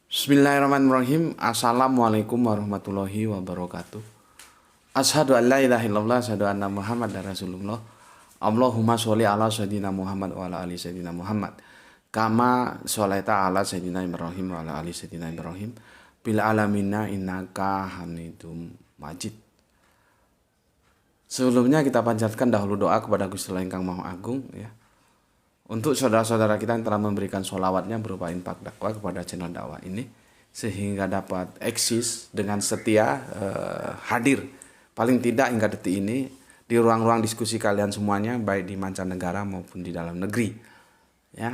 Bismillahirrahmanirrahim. Assalamualaikum warahmatullahi wabarakatuh. Asyhadu an la ilaha illallah, asyhadu anna Muhammadar Rasulullah. Allahumma sholli ala sayyidina Muhammad wa ala ali sayyidina Muhammad. Kama sholaita ala sayyidina Ibrahim wa ala ali sayyidina Ibrahim. Bil alamina innaka Hamidum Majid. Sebelumnya kita panjatkan dahulu doa kepada Gusti Allah Ingkang Maha Agung ya. Untuk saudara-saudara kita yang telah memberikan sholawatnya berupa infak dakwah kepada channel dakwah ini sehingga dapat eksis dengan setia hadir paling tidak hingga detik ini di ruang-ruang diskusi kalian semuanya baik di mancanegara maupun di dalam negeri ya.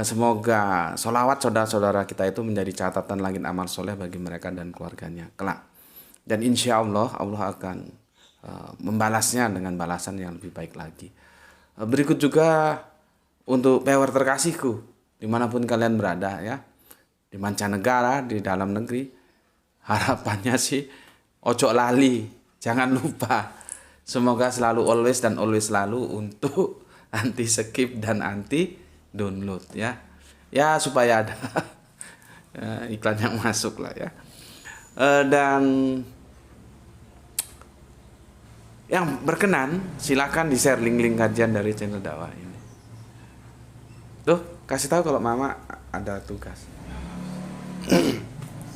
Semoga sholawat saudara-saudara kita itu menjadi catatan langit amal soleh bagi mereka dan keluarganya kelak, dan insya Allah akan membalasnya dengan balasan yang lebih baik lagi. Berikut juga untuk pewer terkasihku dimanapun kalian berada ya, di mancanegara, di dalam negeri, harapannya sih ojo lali, jangan lupa, semoga selalu always selalu untuk anti skip dan anti download ya supaya ada iklan yang masuk lah ya. Dan yang berkenan silakan di share link kajian dari channel dakwah ini. Tuh, kasih tahu kalau mama ada tugas.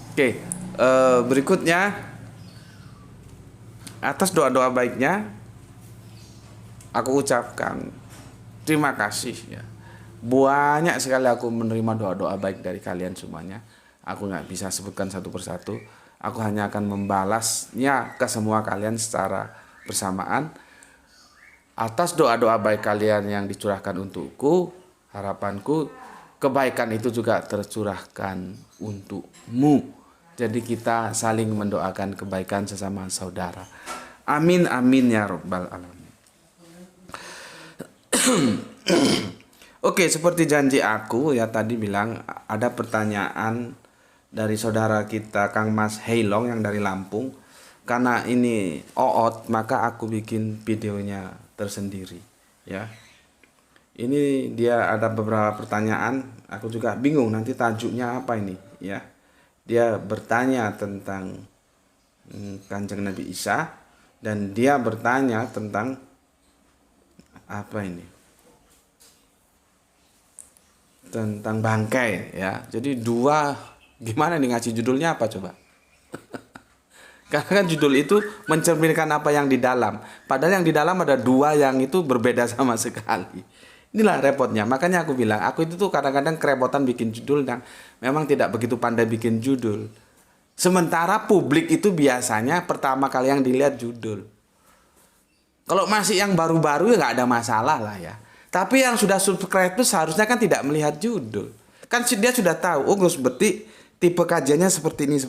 Oke, berikutnya atas doa-doa baiknya aku ucapkan terima kasih ya. Banyak sekali aku menerima doa-doa baik dari kalian semuanya. Aku nggak bisa sebutkan satu persatu. Aku hanya akan membalasnya ke semua kalian secara bersamaan. Atas doa-doa baik kalian yang dicurahkan untukku, harapanku kebaikan itu juga tercurahkan untukmu. Jadi kita saling mendoakan kebaikan sesama saudara. Amin amin ya rabbal alamin. Oke, seperti janji aku ya tadi bilang ada pertanyaan dari saudara kita Kang Mas Heilong yang dari Lampung. Karena ini oot maka aku bikin videonya tersendiri ya. Ini dia ada beberapa pertanyaan, aku juga bingung nanti tajuknya apa ini ya. Dia bertanya tentang Kanjeng Nabi Isa dan dia bertanya tentang apa ini? Tentang bangkai ya. Jadi dua, gimana nih ngasih judulnya apa coba? Karena kan judul itu mencerminkan apa yang di dalam. Padahal yang di dalam ada dua yang itu berbeda sama sekali. Inilah repotnya. Makanya aku bilang, aku itu tuh kadang-kadang kerepotan bikin judul yang memang tidak begitu pandai bikin judul. Sementara publik itu biasanya pertama kali yang dilihat judul. Kalau masih yang baru-baru ya nggak ada masalah lah ya. Tapi yang sudah subscribe itu seharusnya kan tidak melihat judul. Kan dia sudah tahu, oh Gus berarti tipe kajiannya seperti ini.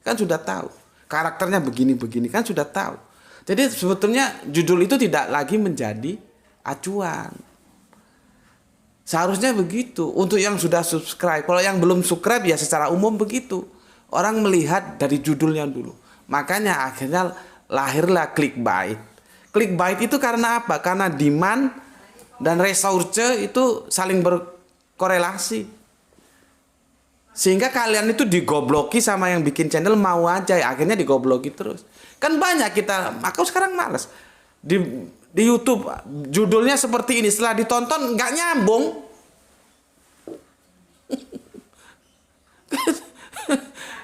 Kan sudah tahu. Karakternya begini, kan sudah tahu. Jadi sebetulnya judul itu tidak lagi menjadi acuan. Seharusnya begitu. Untuk yang sudah subscribe. Kalau yang belum subscribe ya secara umum begitu. Orang melihat dari judulnya dulu. Makanya akhirnya lahirlah clickbait. Clickbait itu karena apa? Karena demand dan resource itu saling berkorelasi. Sehingga kalian itu digobloki sama yang bikin channel mau aja ya, akhirnya digobloki terus. Kan banyak aku sekarang males. Di YouTube judulnya seperti ini, setelah ditonton nggak nyambung.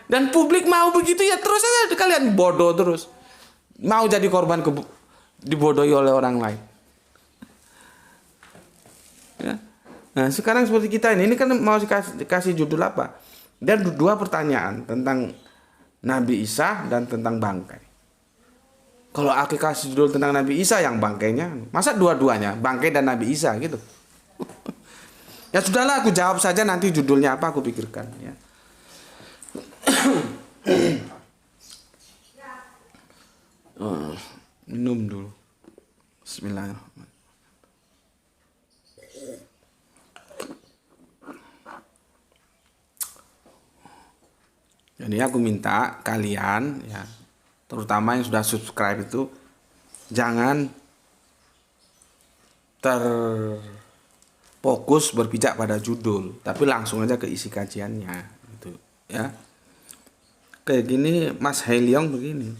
Dan publik mau begitu ya terus aja kalian bodoh terus. Mau jadi korban dibodohi oleh orang lain. Ya. Nah sekarang seperti kita ini kan mau kasih judul apa? Dan dua pertanyaan tentang Nabi Isa dan tentang bangkai. Kalau aku kasih judul tentang Nabi Isa yang bangkainya, masa dua-duanya bangkai dan Nabi Isa gitu? Ya sudahlah, aku jawab saja nanti judulnya apa aku pikirkan ya. Minum dulu. Bismillahirrahmanirrahim. Jadi aku minta kalian ya, terutama yang sudah subscribe itu jangan terfokus berpijak pada judul, tapi langsung aja ke isi kajiannya gitu ya. Kayak gini Mas Heliong begini.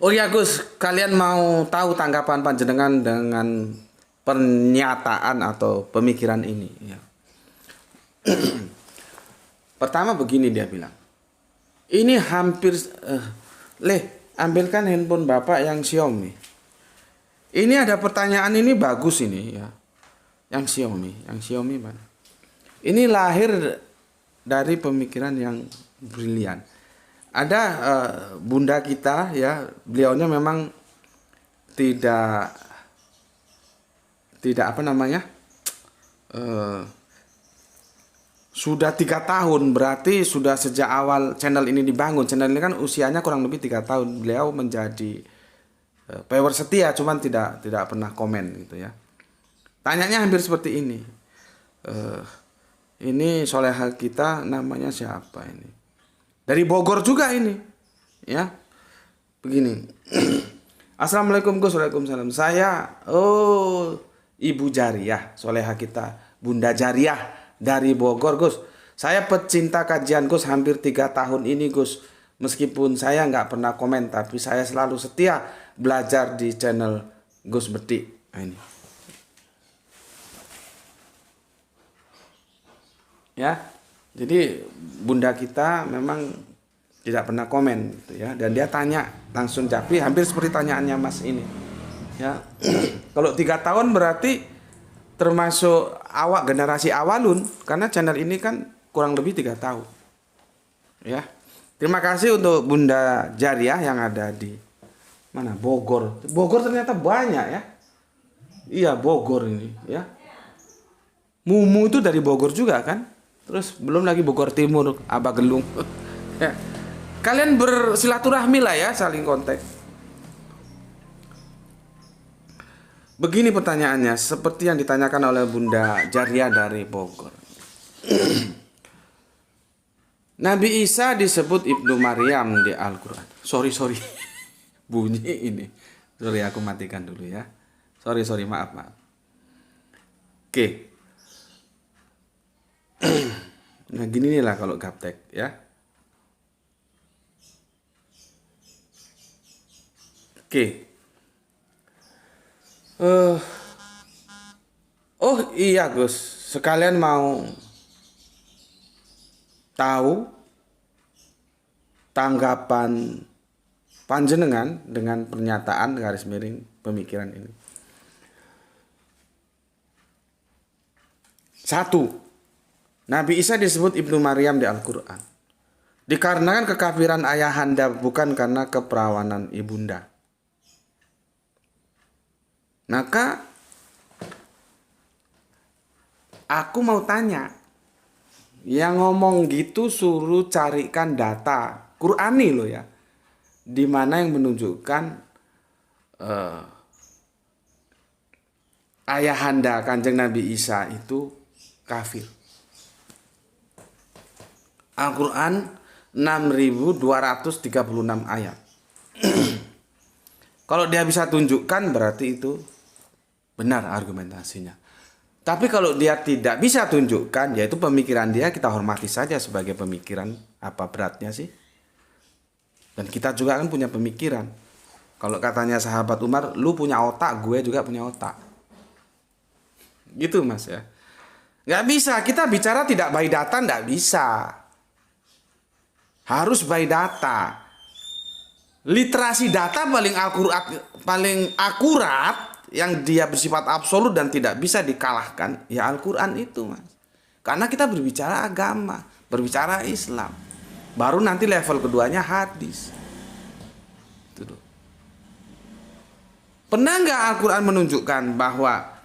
Oh ya Gus, kalian mau tahu tanggapan panjenengan dengan pernyataan atau pemikiran ini ya. Pertama begini dia bilang. Ini hampir ambilkan handphone Bapak yang Xiaomi. Ini ada pertanyaan ini bagus ini ya. Yang Xiaomi mana? Ini lahir dari pemikiran yang brilian. Ada bunda kita ya, beliaunya memang tidak apa namanya, sudah 3 tahun, berarti sudah sejak awal channel ini dibangun. Channel ini kan usianya kurang lebih 3 tahun. Beliau menjadi viewer setia, cuman tidak pernah komen gitu ya. Tanyanya hampir seperti ini. Ini soleha kita namanya siapa ini? Dari Bogor juga ini, ya. Begini. Assalamualaikum Gus. Waalaikumsalam. Saya, Ibu Jariah, soleha kita, Bunda Jariah dari Bogor Gus. Saya pecinta kajian Gus hampir 3 tahun ini Gus. Meskipun saya nggak pernah komen, tapi saya selalu setia belajar di channel Gus Bedik. Nah, ini. Ya. Jadi bunda kita memang tidak pernah komen gitu ya, dan dia tanya langsung Japri hampir seperti tanyaannya Mas ini. Ya. Kalau 3 tahun berarti termasuk awak generasi awalun, karena channel ini kan kurang lebih 3 tahun. Ya. Terima kasih untuk Bunda Jariah yang ada di mana? Bogor. Bogor ternyata banyak ya. Iya, Bogor ini ya. Mumu itu dari Bogor juga kan? Terus belum lagi Bogor Timur, Abah Gelung. Ya. Kalian bersilaturahmi lah ya, saling kontak. Begini pertanyaannya, seperti yang ditanyakan oleh Bunda Jariah dari Bogor. Nabi Isa disebut Ibnu Maryam di Al-Quran. Sorry. Bunyi ini. Sorry, aku matikan dulu ya. Sorry, maaf. Oke. Nah gini nih lah kalau gaptek ya. Oke. Oh iya Gus, sekalian mau tahu tanggapan panjenengan dengan pernyataan garis miring pemikiran ini. 1. Nabi Isa disebut Ibnu Maryam di Al-Quran. Dikarenakan kekafiran ayahanda, bukan karena keperawanan ibunda. Maka aku mau tanya, yang ngomong gitu suruh carikan data Qur'ani loh ya, di mana yang menunjukkan ayahanda Kanjeng Nabi Isa itu kafir. Al-Quran 6.236 ayat. Kalau dia bisa tunjukkan berarti itu benar argumentasinya. Tapi kalau dia tidak bisa tunjukkan, yaitu pemikiran dia, kita hormati saja sebagai pemikiran. Apa beratnya sih? Dan kita juga kan punya pemikiran. Kalau katanya sahabat Umar, lu punya otak, gue juga punya otak. Gitu Mas ya. Nggak bisa, kita bicara tidak by data, nggak bisa. Harus by data. Literasi data paling akurat yang dia bersifat absolut dan tidak bisa dikalahkan ya Al-Quran itu Mas. Karena kita berbicara agama, berbicara Islam. Baru nanti level keduanya hadis. Itu loh. Pernah nggak Al-Quran menunjukkan bahwa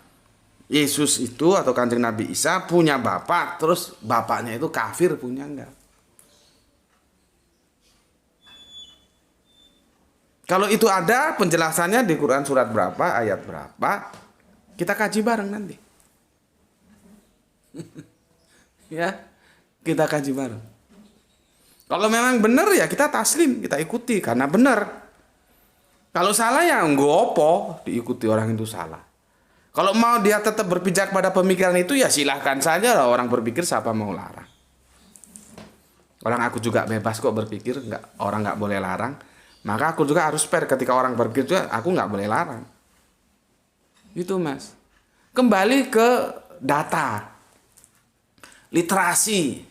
Yesus itu atau Kanjeng Nabi Isa punya bapak, terus bapaknya itu kafir, punya enggak? Kalau itu ada penjelasannya di Quran surat berapa, ayat berapa, kita kaji bareng nanti. Ya, kita kaji bareng. Kalau memang benar ya kita taslim, kita ikuti karena benar. Kalau salah ya nggopo diikuti orang itu salah. Kalau mau dia tetap berpijak pada pemikiran itu ya silahkan saja lah orang berpikir, siapa mau larang. Orang aku juga bebas kok berpikir, orang nggak boleh larang. Maka aku juga harus fair ketika orang berpikir juga, aku nggak boleh larang. Gitu Mas. Kembali ke data, literasi.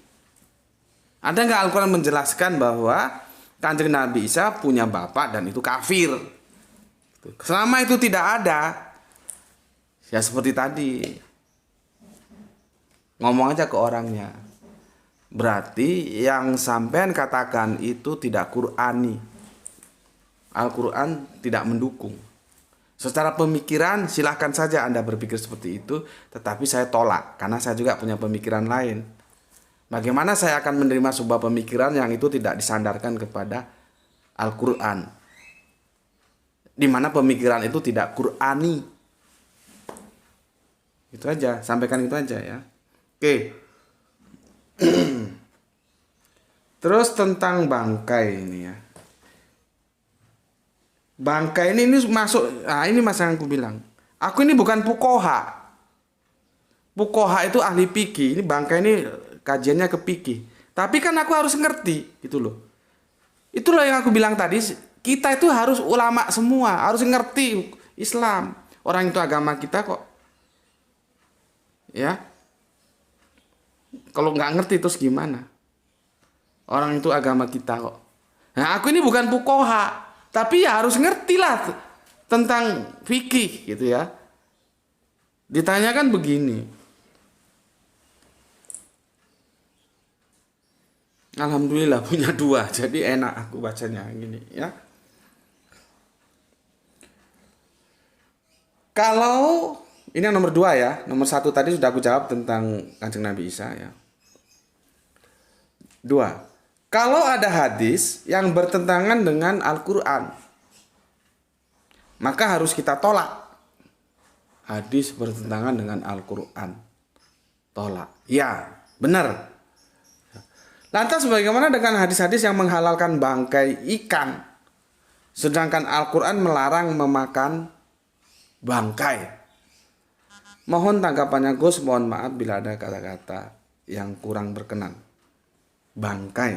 Ada nggak Al-Quran menjelaskan bahwa Kanjeng Nabi Isa punya bapak dan itu kafir? Selama itu tidak ada, ya seperti tadi, ngomong aja ke orangnya. Berarti yang sampean katakan itu tidak Qur'ani. Al-Quran tidak mendukung. Secara pemikiran silahkan saja Anda berpikir seperti itu, tetapi saya tolak karena saya juga punya pemikiran lain. Bagaimana saya akan menerima sebuah pemikiran yang itu tidak disandarkan kepada Al-Quran, di mana pemikiran itu tidak Qur'ani. Itu aja, sampaikan itu aja ya. Oke. Terus tentang bangkai ini ya. Bangkai ini masuk, nah ini mas yang aku bilang. Aku ini bukan fuqaha. Fuqaha itu ahli fikih. Ini bangkai ini kajiannya ke fikih. Tapi kan aku harus ngerti gitu loh. Itulah yang aku bilang tadi, kita itu harus ulama semua, harus ngerti Islam. Orang itu agama kita kok. Ya. Kalau nggak ngerti terus gimana? Orang itu agama kita kok. Nah, aku ini bukan fuqaha, tapi ya harus ngerti lah tentang fikih gitu ya. Ditanyakan begini. Alhamdulillah punya dua, jadi enak aku bacanya gini ya. Kalau ini yang nomor dua ya, nomor satu tadi sudah aku jawab tentang Kanjeng Nabi Isa ya. Dua, kalau ada hadis yang bertentangan dengan Al-Quran, maka harus kita tolak. Hadis bertentangan dengan Al-Quran, tolak. Ya, benar. Lantas bagaimana dengan hadis-hadis yang menghalalkan bangkai ikan, sedangkan Al-Quran melarang memakan bangkai? Mohon tanggapannya Gus, mohon maaf bila ada kata-kata yang kurang berkenan. Bangkai.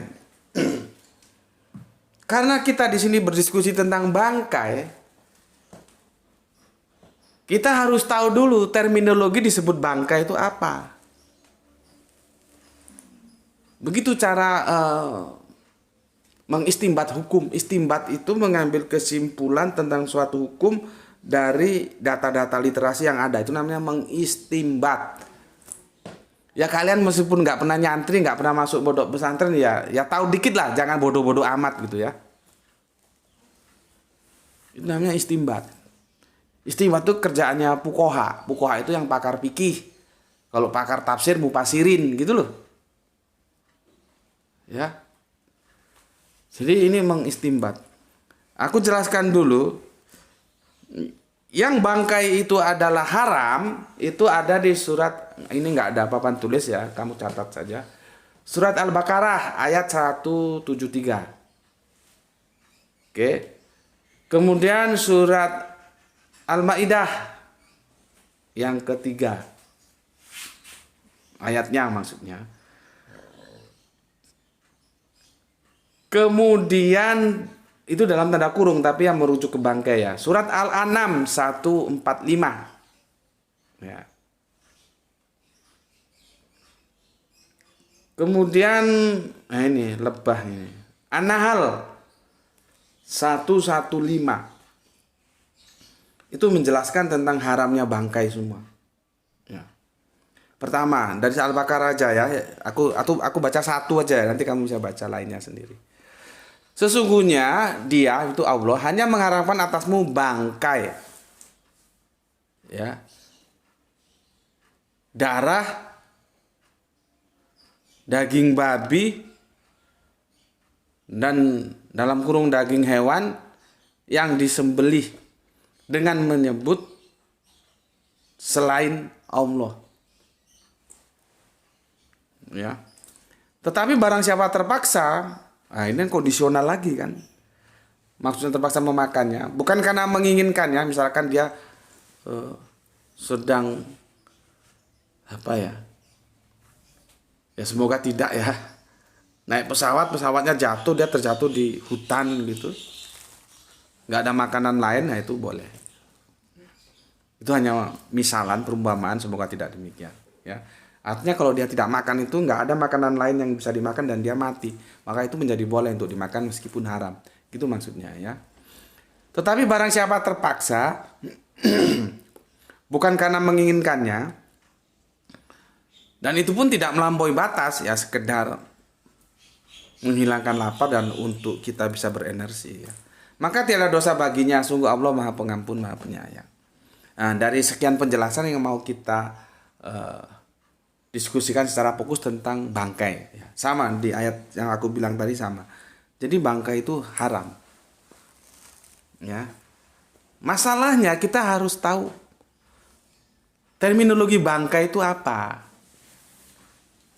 Karena kita di sini berdiskusi tentang bangkai, kita harus tahu dulu terminologi disebut bangkai itu apa. Begitu cara mengistimbat hukum. Istimbat itu mengambil kesimpulan tentang suatu hukum dari data-data literasi yang ada. Itu namanya mengistimbat. Ya kalian meskipun nggak pernah nyantri, nggak pernah masuk pondok pesantren, ya tahu dikit lah. Jangan bodoh-bodoh amat gitu ya. Itu namanya istimbat. Istimbat itu kerjaannya fuqaha. Fuqaha itu yang pakar fikih. Kalau pakar tafsir mufasirin gitu loh. Ya. Jadi ini mengistimbat. Aku jelaskan dulu. Yang bangkai itu adalah haram, itu ada di surat, ini nggak ada papan tulis ya, kamu catat saja. Surat Al-Baqarah ayat 173. Oke. Kemudian surat Al-Maidah yang ketiga. Ayatnya maksudnya. Kemudian itu dalam tanda kurung tapi yang merujuk ke bangkai ya. Surat Al-An'am 145. Ya. Kemudian nah ini lebah ini. An-Nahl 115. Itu menjelaskan tentang haramnya bangkai semua. Ya. Pertama, dari Al-Baqarah aja ya. Aku baca satu aja, nanti kamu bisa baca lainnya sendiri. Sesungguhnya dia itu Allah hanya mengharamkan atasmu bangkai, ya, darah, daging babi, dan dalam kurung daging hewan yang disembelih dengan menyebut selain Allah. Ya. Tetapi barang siapa terpaksa, nah ini kondisional lagi kan. Maksudnya terpaksa memakannya, bukan karena menginginkannya, misalkan dia sedang apa ya? Ya semoga tidak ya. Naik pesawat, pesawatnya jatuh, dia terjatuh di hutan gitu. Nggak ada makanan lain, nah itu boleh. Itu hanya misalan, perumpamaan, semoga tidak demikian. Ya. Artinya kalau dia tidak makan itu nggak ada makanan lain yang bisa dimakan dan dia mati, maka itu menjadi boleh untuk dimakan meskipun haram. Gitu maksudnya ya. Tetapi barang siapa terpaksa, bukan karena menginginkannya, dan itu pun tidak melampaui batas, ya sekedar menghilangkan lapar dan untuk kita bisa berenergi ya. Maka tiada dosa baginya, sungguh Allah Maha Pengampun, Maha Penyayang. Nah, dari sekian penjelasan yang mau kita diskusikan secara fokus tentang bangkai ya. Sama di ayat yang aku bilang tadi sama. Jadi bangkai itu haram. Ya. Masalahnya kita harus tahu terminologi bangkai itu apa.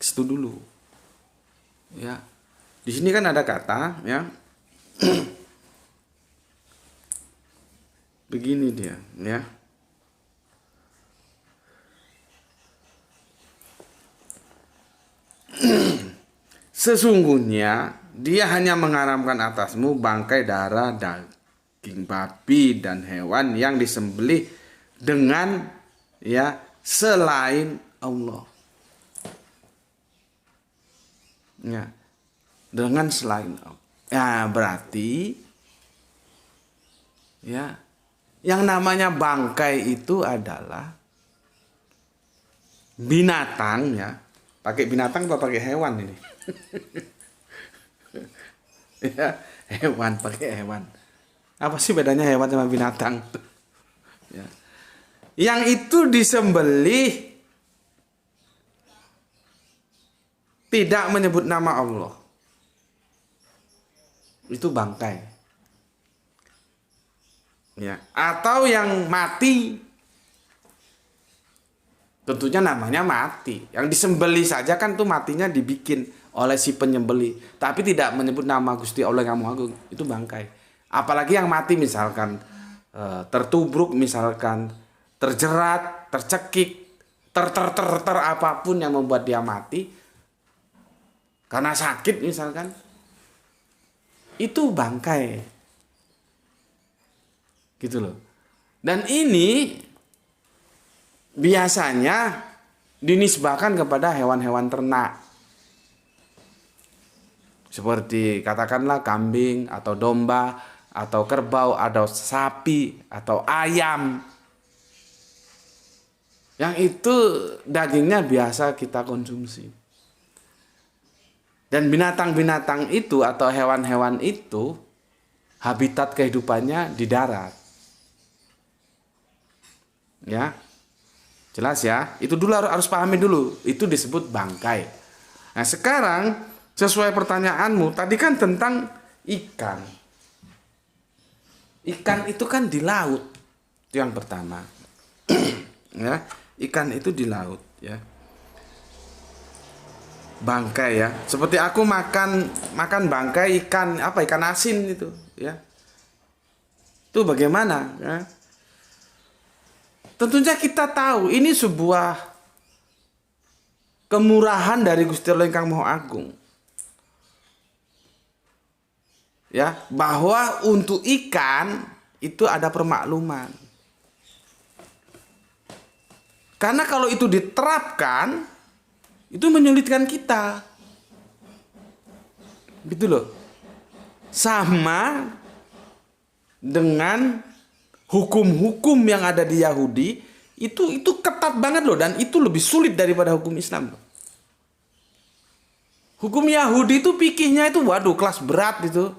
Itu dulu. Ya. Di sini kan ada kata ya. Begini dia, ya. Sesungguhnya dia hanya mengharamkan atasmu bangkai, darah, daging babi dan hewan yang disembelih dengan ya selain Allah. Ya. Dengan selain Allah. Ya, berarti ya yang namanya bangkai itu adalah binatang ya. Pakai binatang atau pakai hewan ini? Ya, hewan, pakai hewan. Apa sih bedanya hewan sama binatang? Ya. Yang itu disembelih tidak menyebut nama Allah. Itu bangkai. Ya, atau yang mati, tentunya namanya mati. Yang disembelih saja kan tuh matinya dibikin oleh si penyembelih, tapi tidak menyebut nama Gusti Allah yang Maha Agung, itu bangkai. Apalagi yang mati misalkan tertubruk, misalkan terjerat, tercekik, ter apapun yang membuat dia mati karena sakit misalkan, itu bangkai. Gitu loh. Dan ini biasanya dinisbahkan kepada hewan-hewan ternak. Seperti katakanlah kambing atau domba atau kerbau atau sapi atau ayam. Yang itu dagingnya biasa kita konsumsi. Dan binatang-binatang itu atau hewan-hewan itu habitat kehidupannya di darat. Ya, jelas ya. Itu dulu harus pahami dulu. Itu disebut bangkai. Nah sekarang sesuai pertanyaanmu tadi kan tentang ikan. Ikan itu kan di laut. Itu yang pertama. Ya, ikan itu di laut. Ya. Bangkai ya. Seperti aku makan bangkai ikan apa? Ikan asin itu. Ya. Itu bagaimana? Ya. Tentunya kita tahu ini sebuah kemurahan dari Gusti Allah Ingkang Maha Agung. Ya, bahwa untuk ikan itu ada permakluman. Karena kalau itu diterapkan itu menyulitkan kita. Gitu loh. Sama dengan hukum-hukum yang ada di Yahudi itu ketat banget loh, dan itu lebih sulit daripada hukum Islam. Hukum Yahudi itu fikihnya itu waduh kelas berat itu.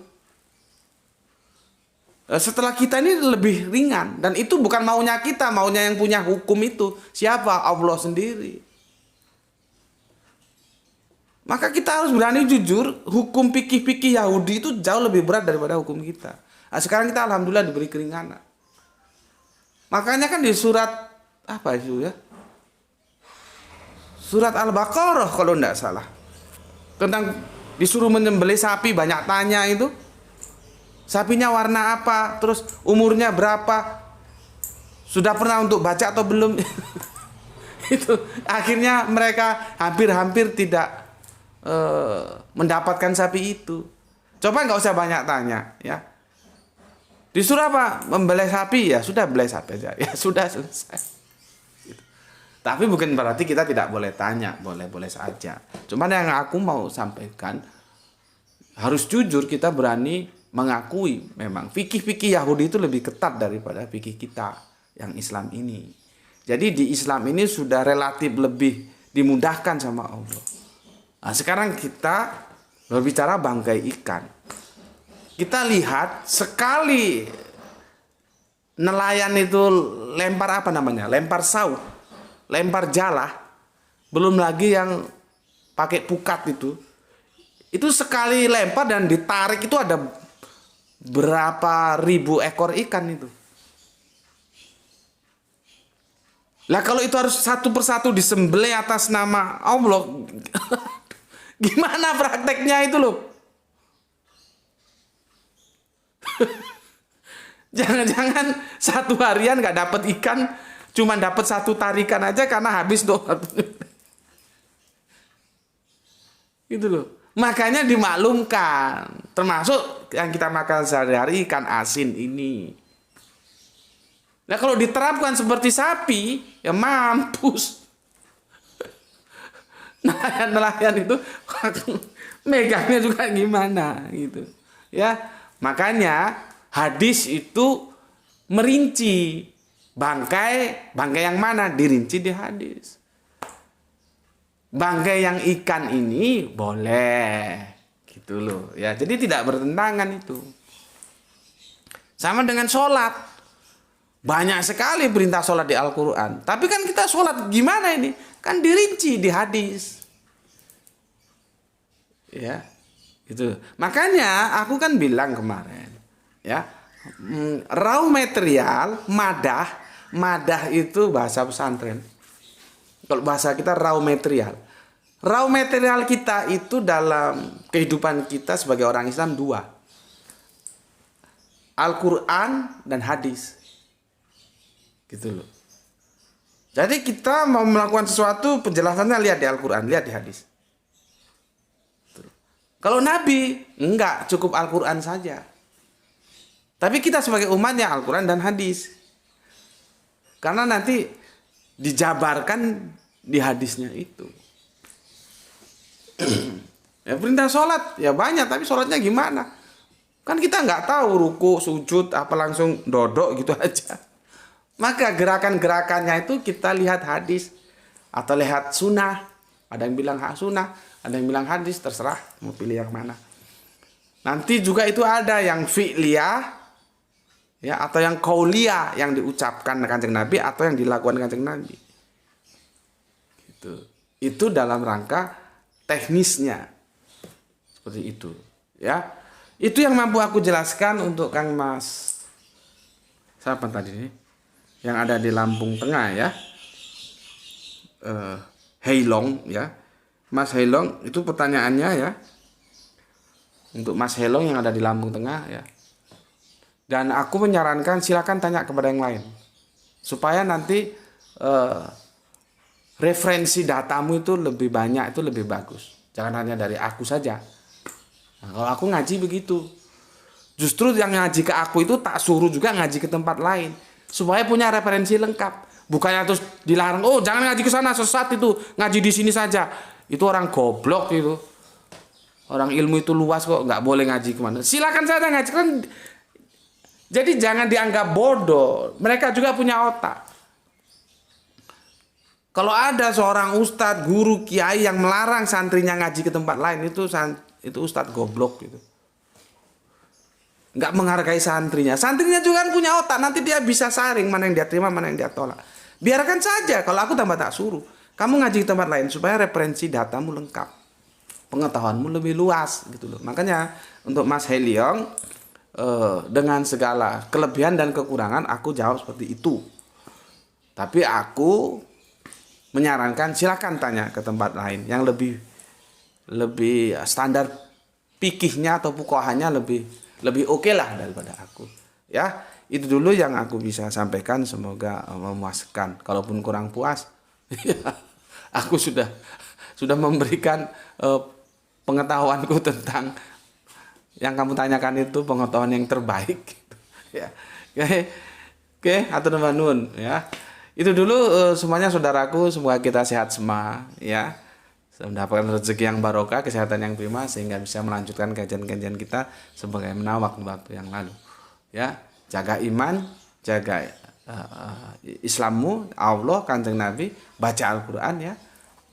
Setelah kita ini lebih ringan, dan itu bukan maunya kita, maunya yang punya hukum itu. Siapa? Allah sendiri. Maka kita harus berani jujur, hukum fikih-fikih Yahudi itu jauh lebih berat daripada hukum kita. Nah, sekarang kita alhamdulillah diberi keringanan. Makanya kan di surat apa itu ya? Surat Al-Baqarah kalau tidak salah. Tentang disuruh menyembelih sapi, banyak tanya itu. Sapinya warna apa? Terus umurnya berapa? Sudah pernah untuk baca atau belum? Itu akhirnya mereka hampir-hampir tidak mendapatkan sapi itu? Coba nggak usah banyak tanya, ya. Disuruh apa? Membelai sapi, ya sudah belai sapi aja, ya sudah selesai. Gitu. Tapi bukan berarti kita tidak boleh tanya, boleh saja. Cuman yang aku mau sampaikan, harus jujur kita berani mengakui memang fikih-fikih Yahudi itu lebih ketat daripada fikih kita yang Islam ini. Jadi di Islam ini sudah relatif lebih dimudahkan sama Allah. Nah, sekarang kita berbicara bangkai ikan. Kita lihat sekali nelayan itu lempar apa namanya? Lempar saut, lempar jala, belum lagi yang pakai pukat itu. Itu sekali lempar dan ditarik itu ada berapa ribu ekor ikan itu. Lah kalau itu harus satu persatu disembelih atas nama Allah, gimana prakteknya itu loh? Jangan-jangan satu harian nggak dapat ikan, cuma dapat satu tarikan aja karena habis tuh. Gitu loh. Makanya dimaklumkan, termasuk yang kita makan sehari-hari ikan asin ini. Nah kalau diterapkan seperti sapi, ya mampus. Nelayan itu megangnya juga gimana gitu. Ya, makanya hadis itu merinci bangkai yang mana dirinci di hadis. Bangkai yang ikan ini boleh gitu loh ya, jadi tidak bertentangan itu. Sama dengan sholat, banyak sekali perintah sholat di Al-Quran, tapi kan kita sholat gimana ini kan dirinci di hadis ya gitu. Makanya aku kan bilang kemarin ya, raw material madah itu bahasa pesantren. Kalau bahasa kita raw material. Raw material kita itu dalam kehidupan kita sebagai orang Islam dua. Al-Quran dan hadis. Gitu loh. Jadi kita mau melakukan sesuatu, penjelasannya lihat di Al-Quran, lihat di hadis. Kalau Nabi, enggak, cukup Al-Quran saja. Tapi kita sebagai umatnya Al-Quran dan hadis. Karena nanti dijabarkan di hadisnya itu. Ya perintah sholat ya banyak, tapi sholatnya gimana? Kan kita nggak tahu ruku, sujud, apa langsung dodok gitu aja. Maka gerakan-gerakannya itu kita lihat hadis atau lihat sunnah. Ada yang bilang sunnah, ada yang bilang hadis, terserah mau pilih yang mana. Nanti juga itu ada yang fi'liyah ya, atau yang qauliyah yang diucapkan Kanjeng Nabi atau yang dilakukan Kanjeng Nabi. Gitu. Itu dalam rangka teknisnya. Seperti itu, ya. Itu yang mampu aku jelaskan untuk Kang Mas siapa tadi nih? Yang ada di Lampung Tengah ya. Heilong ya. Mas Heilong itu pertanyaannya ya. Untuk Mas Heilong yang ada di Lampung Tengah ya. Dan aku menyarankan silakan tanya kepada yang lain. Supaya nanti referensi datamu itu lebih banyak, itu lebih bagus. Jangan hanya dari aku saja. Nah, kalau aku ngaji begitu. Justru yang ngaji ke aku itu tak suruh juga ngaji ke tempat lain. Supaya punya referensi lengkap. Bukannya terus dilarang, oh jangan ngaji ke sana, sesat itu. Ngaji di sini saja. Itu orang goblok itu. Orang ilmu itu luas kok, nggak boleh ngaji kemana. Silakan saja ngaji kan. Jadi jangan dianggap bodoh. Mereka juga punya otak. Kalau ada seorang ustadz, guru, kiai yang melarang santrinya ngaji ke tempat lain, itu ustadz goblok gitu. Nggak menghargai santrinya. Santrinya juga kan punya otak. Nanti dia bisa saring mana yang dia terima, mana yang dia tolak. Biarkan saja. Kalau aku tambah tak suruh. Kamu ngaji ke tempat lain supaya referensi datamu lengkap. Pengetahuanmu lebih luas gitu loh. Makanya untuk Mas Heliong, dengan segala kelebihan dan kekurangan aku jawab seperti itu. Tapi aku menyarankan silakan tanya ke tempat lain yang lebih standar fikihnya atau fuqahanya lebih oke lah daripada aku. Ya, itu dulu yang aku bisa sampaikan, semoga memuaskan. Kalaupun kurang puas, aku sudah memberikan pengetahuanku tentang yang kamu tanyakan itu pengetahuan yang terbaik gitu. Ya. Oke. Oke, atur nuhun ya. Itu dulu semuanya saudaraku, semoga kita sehat semua ya. Mendapatkan rezeki yang barokah, kesehatan yang prima sehingga bisa melanjutkan kajian-kajian kita sebagaimana waktu-waktu yang lalu. Ya, jaga iman, jaga Islammu, Allah, Kanjeng Nabi, baca Al-Qur'an ya,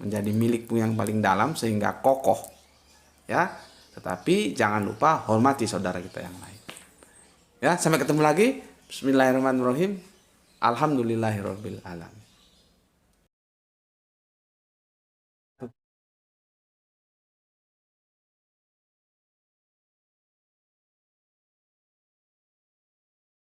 menjadi milikmu yang paling dalam sehingga kokoh. Ya, tetapi jangan lupa hormati saudara kita yang lain. Ya, sampai ketemu lagi. Bismillahirrahmanirrahim. Alhamdulillahirabbil alamin.